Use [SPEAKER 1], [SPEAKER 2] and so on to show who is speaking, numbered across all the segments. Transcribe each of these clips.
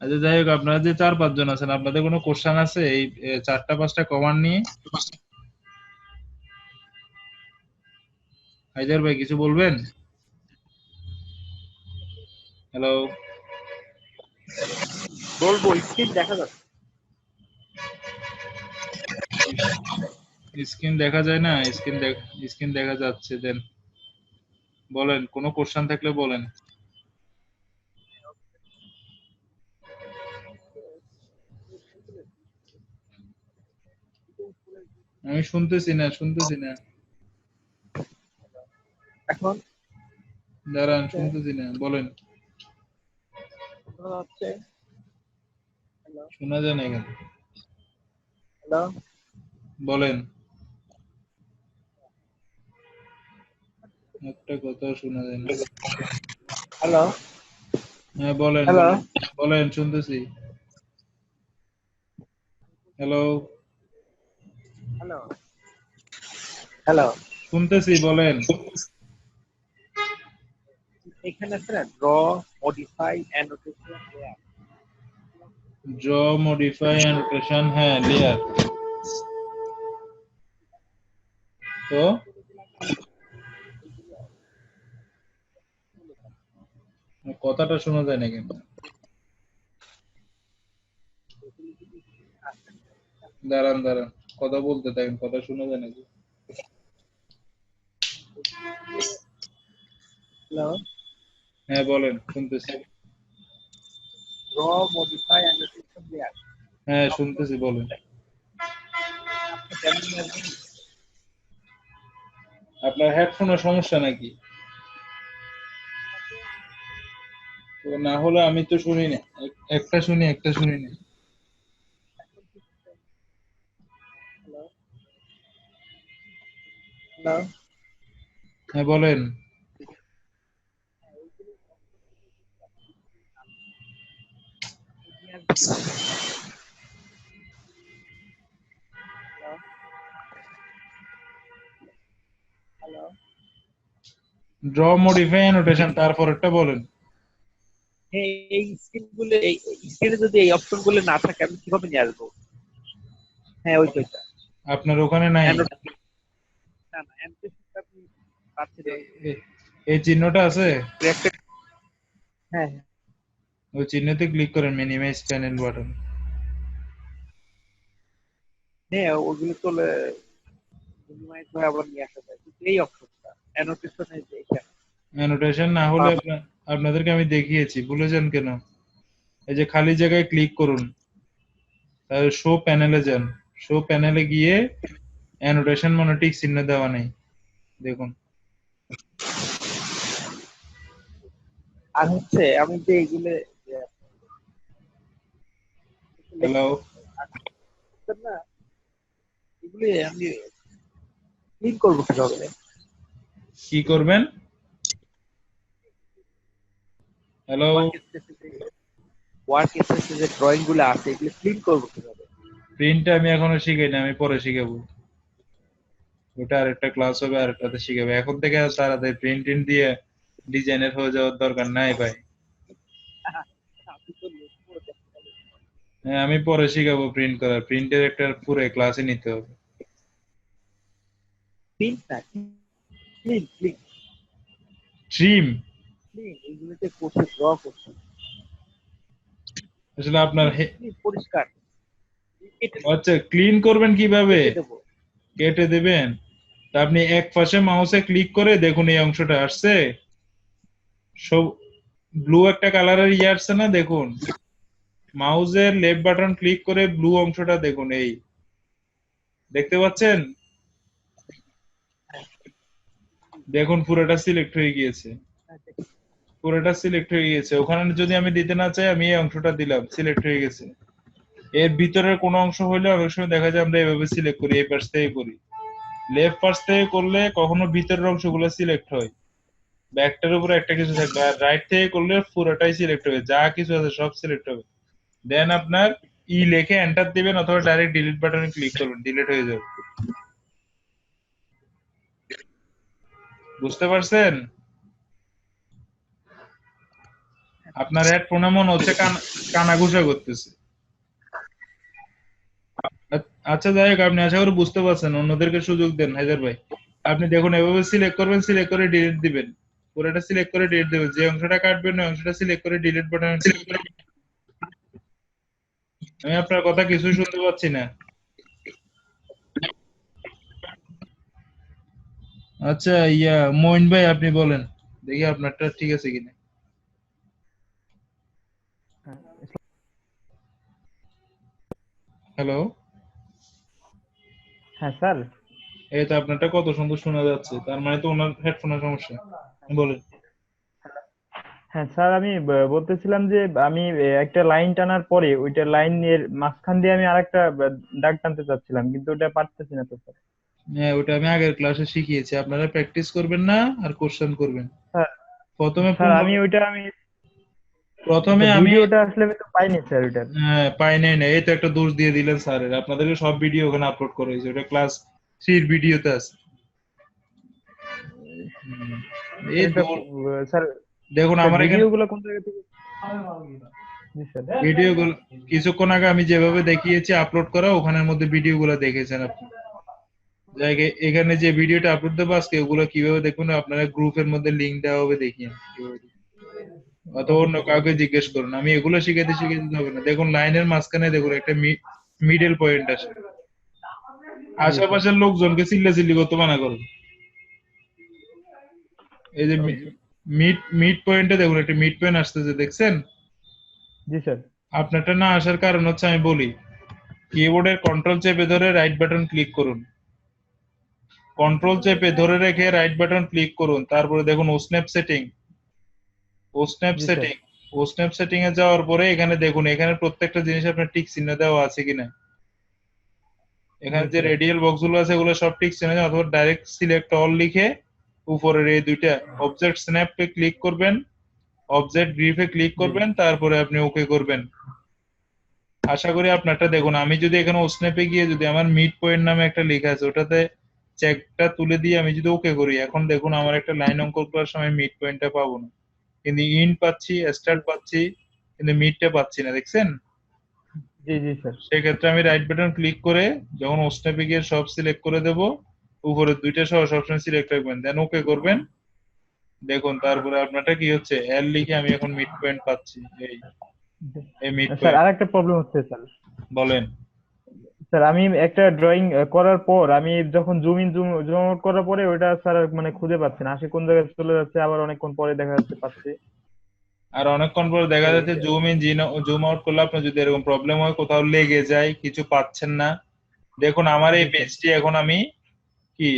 [SPEAKER 1] আচ্ছা যাই হোক, আপনারা যে 4-5 জন আছেন, আপনাদের কোনো কোশ্চেন আছে এই 4টা-5টা কমান্ড নিয়ে? হায়দার ভাই কিছু বলবেন? হ্যালো,
[SPEAKER 2] বলবো, স্ক্রিন দেখা যাচ্ছে।
[SPEAKER 1] স্ক্রিন দেখা যায় না? স্ক্রিন দেখা যাচ্ছে। দেন বলেন, কোনো কোশ্চেন থাকলে বলেন। আমি শুনতেছি না।
[SPEAKER 2] এখন
[SPEAKER 1] দাঁড়ান, শুনতেছি না, বলেন।
[SPEAKER 2] শোনা যাচ্ছে? হ্যালো
[SPEAKER 1] শোনা যায় না এখানে।
[SPEAKER 2] হ্যালো
[SPEAKER 1] বলেন। একটা কথাও শোনা যায় না।
[SPEAKER 2] হ্যালো
[SPEAKER 1] হ্যাঁ বলেন
[SPEAKER 2] হ্যালো
[SPEAKER 1] বলেন বলেন, শুনতেছি। হ্যালো,
[SPEAKER 2] হ্যালো হ্যালো
[SPEAKER 1] শুনতেছি, বলেন।
[SPEAKER 2] এখানে আছে না, draw, modify, annotation, layer.
[SPEAKER 1] Draw, modify, annotation, হ্যাঁ লেয়ার। তো কথাটা শোনা যায় না কিন্তু। দাঁড়ান, কথা বলতে থাকেন, কথা শোনা যায় নাকি?
[SPEAKER 2] হ্যালো,
[SPEAKER 1] হ্যাঁ বলেন, শুনতেছি।
[SPEAKER 2] Draw, modify, annotation, layer.
[SPEAKER 1] হ্যাঁ শুনতেছি, বলেন।
[SPEAKER 2] আপনি কেমন আসবেন?
[SPEAKER 1] আপনার হেডফোনের সমস্যা নাকি? তো না হলে আমি তো শুনি না। একটা শুনি না।
[SPEAKER 2] হ্যালো হ্যালো
[SPEAKER 1] হ্যাঁ বলেন।
[SPEAKER 2] Hello hello
[SPEAKER 1] draw, modify, annotation, তারপরেরটা বলেন।
[SPEAKER 2] হ্যাঁ, এই স্ক্রিনগুলো, এই স্ক্রিনে যদি এই অপশনগুলো না থাকে আমি কিভাবে নিয়ে আসবো? হ্যাঁ, ওইটা।
[SPEAKER 1] আপনার ওখানে নাই?
[SPEAKER 2] অ্যানোটেশন, না না, অ্যানোটেশনটা আপনি পাচ্ছেন না।
[SPEAKER 1] এই চিহ্নটা আছে?
[SPEAKER 2] Reactor- হ্যাঁ হ্যাঁ
[SPEAKER 1] ওই চিহ্নতে ক্লিক করেন, মিনিমাইজ প্যানেল বাটন।
[SPEAKER 2] হ্যাঁ, ওগুলো তোলে মিনিমাইজ করে আবার নিয়ে আসা যায়, কিন্তু এই অপশনটা অ্যানোটেশনে যে এখানে।
[SPEAKER 1] অ্যানোটেশন না হলে আপনাদেরকে আমি দেখিয়েছি, ভুলে যান কেন? এই যে খালি জায়গায় ক্লিক করুন, তাহলে শো প্যানেলে যান। শো প্যানেলে গিয়ে অ্যানোটেশন মানে টিক চিহ্ন দেওয়া নেই, দেখুন।
[SPEAKER 2] আর হচ্ছে আমি যে এইগুলো
[SPEAKER 1] হ্যালো,
[SPEAKER 2] লিখতেন না, এগুলি আমি ক্লিন করবো কিভাবে?
[SPEAKER 1] কি করবেন? হ্যালো,
[SPEAKER 2] ওয়ার্ক স্পেসে যে ড্রয়িং গুলো আছে এগুলো ক্লিন করবো কিভাবে?
[SPEAKER 1] প্রিন্ট আমি এখনো শিখাই না, আমি পরে শিখাবো। ওটা আরেকটা ক্লাস হবে, আরেকটাতে শিখাবো। এখন থেকে আর তাড়াতাড়ি প্রিন্ট টিন দিয়ে ডিজাইনার হয়ে যাওয়ার দরকার নাই ভাই।
[SPEAKER 2] আমি তো লিখবো,
[SPEAKER 1] হ্যাঁ আমি পরে শিখাবো প্রিন্ট করা, প্রিন্টের একটা পুরো ক্লাসে নিতে হবে।
[SPEAKER 2] প্রিন্ট না, ক্লিন ক্লিন
[SPEAKER 1] ট্রিম?
[SPEAKER 2] ক্লিন, এইগুলোতে করছে, ড্র করছে,
[SPEAKER 1] আসলে আপনার
[SPEAKER 2] ক্লিন পরিষ্কার, কেটে
[SPEAKER 1] আচ্ছা, ক্লিন করবেন কিভাবে?
[SPEAKER 2] কেটে দেবো।
[SPEAKER 1] কেটে দিবেন? তা আপনি এক পাশে মাউসে ক্লিক করে দেখুন, এই অংশটা আসছে সব, ব্লু একটা কালারের ইয়ে আসছে না, দেখুন। মাউসের লেফট বাটন ক্লিক করে ব্লু অংশটা দেখুন, এই দেখতে পাচ্ছেন? দেখুন পুরোটা সিলেক্ট হয়ে গিয়েছে। পুরোটা সিলেক্ট হয়ে গিয়েছে। ওখানে যদি আমি দিতে না চাই, আমি এই অংশটা দিলাম, সিলেক্ট হয়ে গেছে। এর ভিতরের কোনো অংশ হইলে অনেক সময় দেখা যায় আমরা এভাবে সিলেক্ট করি, এই পাশ থেকে করি। লেফট পাশ থেকে করলে কখনো ভিতরের অংশগুলো সিলেক্ট হয়, ব্যাকটার উপরে একটা কিছু থাকবে, আর রাইট থেকে করলে পুরোটাই সিলেক্ট হবে, যা কিছু আছে সব সিলেক্ট হবে। দেন আপনার লিখে এন্টার দিবেন, অথবা ডাইরেক্ট ডিলিট বাটনে ক্লিক করবেন, ডিলিট হয়ে যাবে। বুঝতে পারছেন? আপনার হেডফোনে মনে হচ্ছে কানাঘুষা করতেছে। আচ্ছা যাই হোক, আপনি আশা করি বুঝতে পারছেন, অন্যদেরকে সুযোগ দেন হায়দার ভাই। আপনি দেখুন এভাবে সিলেক্ট করবেন, সিলেক্ট করে ডিলিট দিবেন, পুরোটা সিলেক্ট করে ডিলিট দিবেন, যে অংশটা কাটবেন ওই অংশটা সিলেক্ট করে ডিলিট বাটনে ক্লিক করে। আমি আপনার কথা কিছুই শুনতে পাচ্ছি না। আচ্ছা মইন ভাই আপনি বলেন, দেখি আপনারটা ঠিক আছে কিনা। হ্যালো।
[SPEAKER 3] হ্যাঁ স্যার।
[SPEAKER 1] এই তো আপনারটা কত সুন্দর শোনা যাচ্ছে, তার মানে তো ওনার হেডফোনের সমস্যা। বলেন।
[SPEAKER 3] হ্যাঁ স্যার, আমি বলতেছিলাম যে আমি একটা লাইন টানার পরে ওইটা লাইনের মাঝখান দিয়ে আমি আরেকটা দাগ টানতে চাচ্ছিলাম, কিন্তু ওটা পারতেছি না তো স্যার।
[SPEAKER 1] হ্যাঁ, ওটা আমি আগের ক্লাসে শিখিয়েছি, আপনারা প্র্যাকটিস করবেন না আর কোশ্চেন করবেন।
[SPEAKER 3] স্যার
[SPEAKER 1] প্রথমে
[SPEAKER 3] স্যার
[SPEAKER 1] পূর্ণ
[SPEAKER 3] আমি ওইটা আমি
[SPEAKER 1] প্রথমে আমি
[SPEAKER 3] ভিডিওটা আসলে আমি তো পাইনি স্যার ওইটার।
[SPEAKER 1] পাই নাই না, এই তো একটা দোষ দিয়ে দিলেন স্যারের, আপনাদেরকে সব ভিডিও ওখানে আপলোড করা হয়েছে, ওটা ক্লাস 3 ভিডিওতে আছে। হুম,
[SPEAKER 3] স্যার
[SPEAKER 1] এই
[SPEAKER 3] এটা স্যার,
[SPEAKER 1] দেখুন আমার এখানে
[SPEAKER 3] ভিডিও গুলো কোন জায়গা থেকে? জি স্যার।
[SPEAKER 1] ভিডিও গুলো কিছুক্ষণ আগে আমি যেভাবে দেখিয়েছি আপলোড করা, ওখানের মধ্যে ভিডিও গুলো দেখেছেন আপনি। এখানে যে ভিডিওটা আপলোড দেবো আজকে, ওগুলো কিভাবে দেখবেন আপনারা গ্রুপের মধ্যে লিংক দেওয়া হবে, দেখিয়ে অথবা
[SPEAKER 3] ওকে
[SPEAKER 1] অন্য
[SPEAKER 3] স্যার,
[SPEAKER 1] কাউকে
[SPEAKER 3] ওকে।
[SPEAKER 1] জিজ্ঞেস করুন, আমি এগুলো শিখাতে শিখাতে হবে না। দেখুন লাইনের মাঝখানে দেখুন একটা মিডল পয়েন্ট আসে,
[SPEAKER 3] জি স্যার।
[SPEAKER 1] আশেপাশের লোকজনকে চিল্লাচিল্লি করতে মানা করুন। এই যে
[SPEAKER 3] ওকে।
[SPEAKER 1] মিড মিড পয়েন্টে দেখুন একটা মিড পয়েন্ট আসতেছে, দেখছেন?
[SPEAKER 3] জি স্যার।
[SPEAKER 1] আপনারটা না আসার কারণ হচ্ছে, আমি বলি, কিবোর্ডের কন্ট্রোল চেপে ধরে রাইট বাটন ক্লিক করুন, কন্ট্রোল চেপে ধরে রেখে রাইট বাটন ক্লিক করুন, তারপরে দেখুন ও স্ন্যাপ সেটিং, ও স্ন্যাপ
[SPEAKER 3] জি স্যার।
[SPEAKER 1] সেটিং, ও স্ন্যাপ সেটিং এ যাওয়ার পরে এখানে দেখুন, এখানে প্রত্যেকটা জিনিস আপনার টিক চিহ্ন দেওয়া আছে কিনা।
[SPEAKER 3] জি
[SPEAKER 1] এখানে যে
[SPEAKER 3] স্যার।
[SPEAKER 1] রেডিয়াল বক্স গুলো আছে এগুলো সব টিক চিহ্ন, অথবা ডাইরেক্ট সিলেক্ট অল লিখে উপরের এই দুইটা অবজেক্ট স্ন্যাপে ক্লিক করবেন, অবজেক্ট গ্রিফে ক্লিক
[SPEAKER 3] জি
[SPEAKER 1] করবেন, তারপরে আপনি ওকে করবেন। আশা করি আপনারটা দেখুন, আমি যদি এখানে স্ন্যাপে গিয়ে যদি আমার মিড পয়েন্ট নামে একটা লেখা আছে ওটাতে চেকটা তুলে দিয়ে আমি যদি ওকে করি, এখন দেখুন আমার একটা লাইন অঙ্কন করার সময় মিড পয়েন্টটা পাবো না, কিন্তু ইন্ড পাচ্ছি,
[SPEAKER 3] জি
[SPEAKER 1] স্টার্ট পাচ্ছি, কিন্তু মিডটা পাচ্ছি না, দেখছেন?
[SPEAKER 3] জি জি স্যার।
[SPEAKER 1] সেক্ষেত্রে আমি রাইট বাটন ক্লিক করে যখন স্ন্যাপে গিয়ে সব সিলেক্ট করে দেব, উপরে দুইটা সহ সবসময় সিলেক্ট রাখবেন, দেন ওকে করবেন। দেখুন তারপরে আপনারটা কি হচ্ছে, এল লিখে আমি এখন মিড পয়েন্ট পাচ্ছি, এই
[SPEAKER 3] জি।
[SPEAKER 1] এই মিড
[SPEAKER 3] স্যার
[SPEAKER 1] পয়েন্ট।
[SPEAKER 3] আরেকটা প্রবলেম হচ্ছে স্যার।
[SPEAKER 1] বলেন।
[SPEAKER 3] স্যার আমি একটা ড্রয়িং করার পর আমি যখন জুম ইন জুম আউট করার পরে ওইটা স্যার মানে খুঁজে পাচ্ছি না, আসে কোন জায়গায় চলে যাচ্ছে, আবার অনেকক্ষণ পরে দেখা যাচ্ছে পাচ্ছি।
[SPEAKER 1] আর অনেকক্ষণ পরে দেখা যাচ্ছে জুম ইন জুম আউট করলে আপনার যদি এরকম প্রবলেম হয়, কোথাও লেগে যায়, কিছু পাচ্ছেন না, দেখুন আমার এই
[SPEAKER 3] জি স্যার।
[SPEAKER 1] পেজটি এখন আমি কি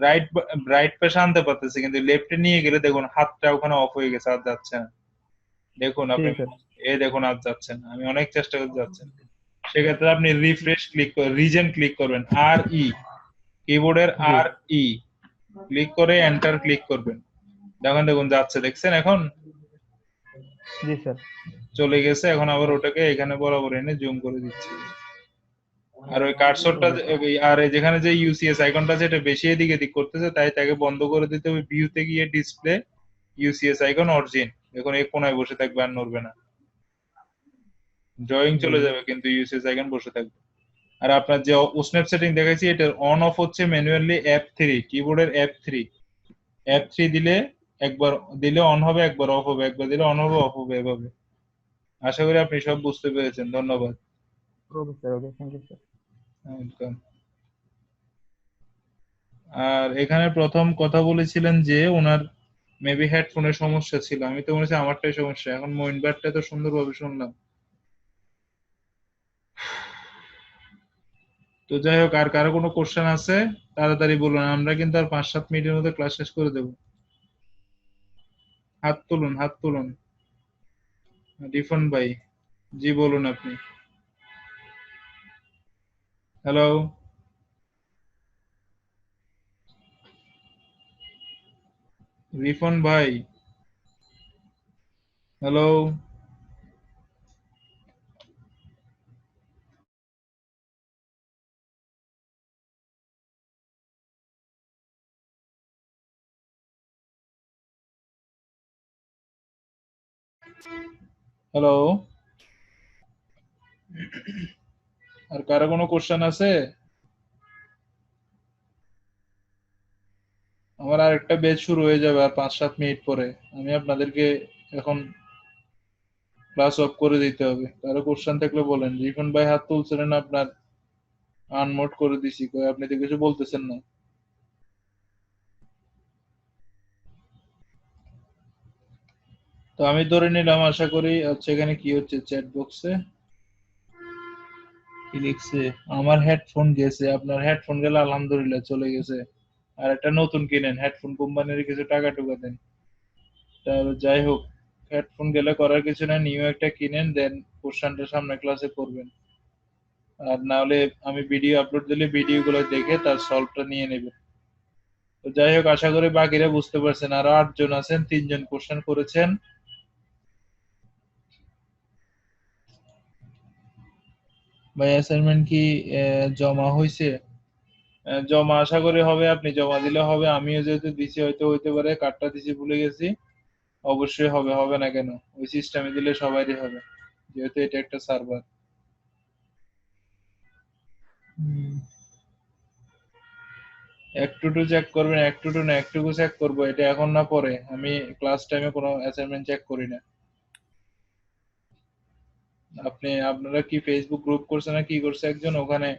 [SPEAKER 1] রাইট রাইট পাশে আনতে পারতেছি, কিন্তু লেফটে নিয়ে গেলে দেখুন হাতটা ওখানে অফ হয়ে গেছে, আর যাচ্ছে না। দেখুন
[SPEAKER 3] জি
[SPEAKER 1] আপনি,
[SPEAKER 3] স্যার।
[SPEAKER 1] এই দেখুন আর যাচ্ছে না, আমি অনেক চেষ্টা করে যাচ্ছেন। সেক্ষেত্রে আপনি রিফ্রেশ ক্লিক করে রিজেন ক্লিক করবেন, আর ই, কিবোর্ডের
[SPEAKER 3] জি
[SPEAKER 1] আর ই ক্লিক করে এন্টার ক্লিক করবেন, দেখুন দেখুন যাচ্ছে, দেখছেন? এখন
[SPEAKER 3] জি স্যার।
[SPEAKER 1] চলে গেছে, এখন আবার ওটাকে এখানে বরাবর এনে জুম করে দিচ্ছি। আর ওই কার্সরটা
[SPEAKER 3] ওকে স্যার।
[SPEAKER 1] আর এই যেখানে যে ইউসিএস আইকনটা আছে এটা বেশি এদিক এদিক করতেছে, তাই তাকে বন্ধ করে দিতে হবে, ভিউতে গিয়ে ডিসপ্লে ইউসিএস আইকন অরিজিন, দেখুন এই কোনায় বসে থাকবে আর নড়বে না, ড্রয়িং
[SPEAKER 3] জি
[SPEAKER 1] চলে
[SPEAKER 3] জি।
[SPEAKER 1] যাবে কিন্তু ইউসিএস আইকন বসে থাকবে। আর আপনার যে স্ন্যাপ সেটিং দেখাইছি এটার অন অফ হচ্ছে ম্যানুয়ালি F3, কিবোর্ডের F3, F3 দিলে একবার দিলে অন হবে, একবার অফ হবে, একবার দিলে অন হবে, অফ হবে, এভাবে। আশা করি আপনি সব বুঝতে পেরেছেন, ধন্যবাদ।
[SPEAKER 3] Okay sir, okay, thank you sir.
[SPEAKER 1] Welcome. আর এখানে প্রথম কথা বলেছিলেন যে ওনার মেবি হেডফোনের সমস্যা ছিল, আমি তো মনে হচ্ছে আমারটাই সমস্যা, এখন মইনবারটা তো সুন্দরভাবে শুনলাম। তো যাই হোক, আর কারো কোনো কোশ্চেন আছে তাড়াতাড়ি বলুন, আমরা কিন্তু আর 5-7 মিনিটের মধ্যে ক্লাস শেষ করে দেব। হাত তুলুন, হাত তুলুন। রিফন ভাই, জি বলুন আপনি। হ্যালো, রিফন ভাই, হ্যালো। হ্যালো, আর কারো কোনো কোশ্চেন আছে? আমার আরেকটা ব্যাচ শুরু হয়ে যাবে আর 5-7 মিনিট পরে। আমি আপনাদেরকে এখন ক্লাস অফ করে দিতে হবে। কারো কোশ্চেন থাকলে বলেন। রিফন ভাই হাত তুলছিলেন, আপনার আনমোড করে দিছি, কই আপনি তো কিছু বলতেছেন না। তো আমি ধরে নিলাম, আশা করি। আচ্ছা, এখানে কি হচ্ছে চ্যাট বক্সে? কি লিখছে? আমার হেডফোন গেছে। আপনার হেডফোন গেলে আলহামদুলিল্লাহ চলে গেছে। আর একটা নতুন কিনেন, হেডফোন কোম্পানির কিছু টাকা টুকা দেন। তাহলে যাই হোক, হেডফোন গেলে করার কিছু না, নিউ একটা কিনেন, দেন কোশ্চেনটা সামনে ক্লাসে করবেন। আর না হলে আমি ভিডিও আপলোড দিলে ভিডিও গুলো দেখে তার সলভটা নিয়ে নেবেন। তো যাই হোক, আশা করি বাকিরা বুঝতে পারছেন। আরো 8 জন আছেন, 3 জন কোশ্চেন করেছেন। ভাই অ্যাসাইনমেন্ট কি জমা হয়েছে? জমা আশা করি হবে, আপনি জমা দিলে হবে। আমিও যেহেতু দিছি, হয়তো হইতে পারে কার্ডটা দিছি ভুলে গেছি। অবশ্যই হবে, হবে না কেন? ওই সিস্টেমে দিলে সবারই হবে, যেহেতু এটা একটা সার্ভার। একটু চেক করবেন, একটু না একটুকু চেক করবো, এটা এখন না পরে। আমি ক্লাস টাইমে কোনো অ্যাসাইনমেন্ট চেক করি না। আপনারা কি ফেসবুক গ্রুপ করছে না কি করছে একজন, ওখানে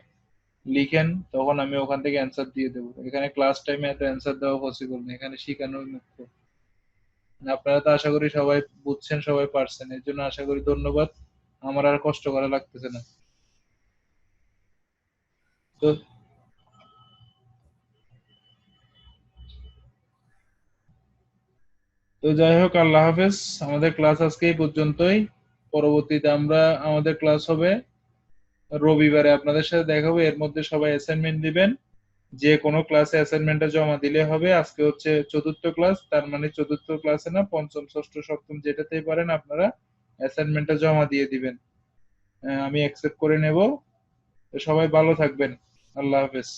[SPEAKER 1] লিখেন, তখন আমি ওখান থেকে অ্যান্সার দিয়ে দেবো। এখানে ক্লাস টাইমে এত অ্যান্সার দেওয়া পসিবল না, এখানে শেখানোর মুক্ত। আপনারা তো আশা করি সবাই বুঝছেন, সবাই পারছেন, এর জন্য আশা করি ধন্যবাদ। আমার আর কষ্ট করা লাগতেছে না। তো তো যাই হোক, আল্লাহ হাফেজ। আমাদের ক্লাস আজকে এই পর্যন্তই। পরবর্তীতে আমাদের ক্লাস হবে রবিবারে। আপনাদের সাথে দেখা হবে, এর মধ্যে সবাই অ্যাসাইনমেন্ট দিবেন। যে কোনো ক্লাসে অ্যাসাইনমেন্টটা জমা দিলে হবে। আজকে হচ্ছে চতুর্থ ক্লাস, তার মানে চতুর্থ ক্লাসে না, পঞ্চম ষষ্ঠ সপ্তম যেটাতেই পারেন আপনারা অ্যাসাইনমেন্টটা জমা দিয়ে দিবেন। আমি অ্যাকসেপ্ট করে নেব। তো সবাই ভালো থাকবেন। আল্লাহ হাফেজ।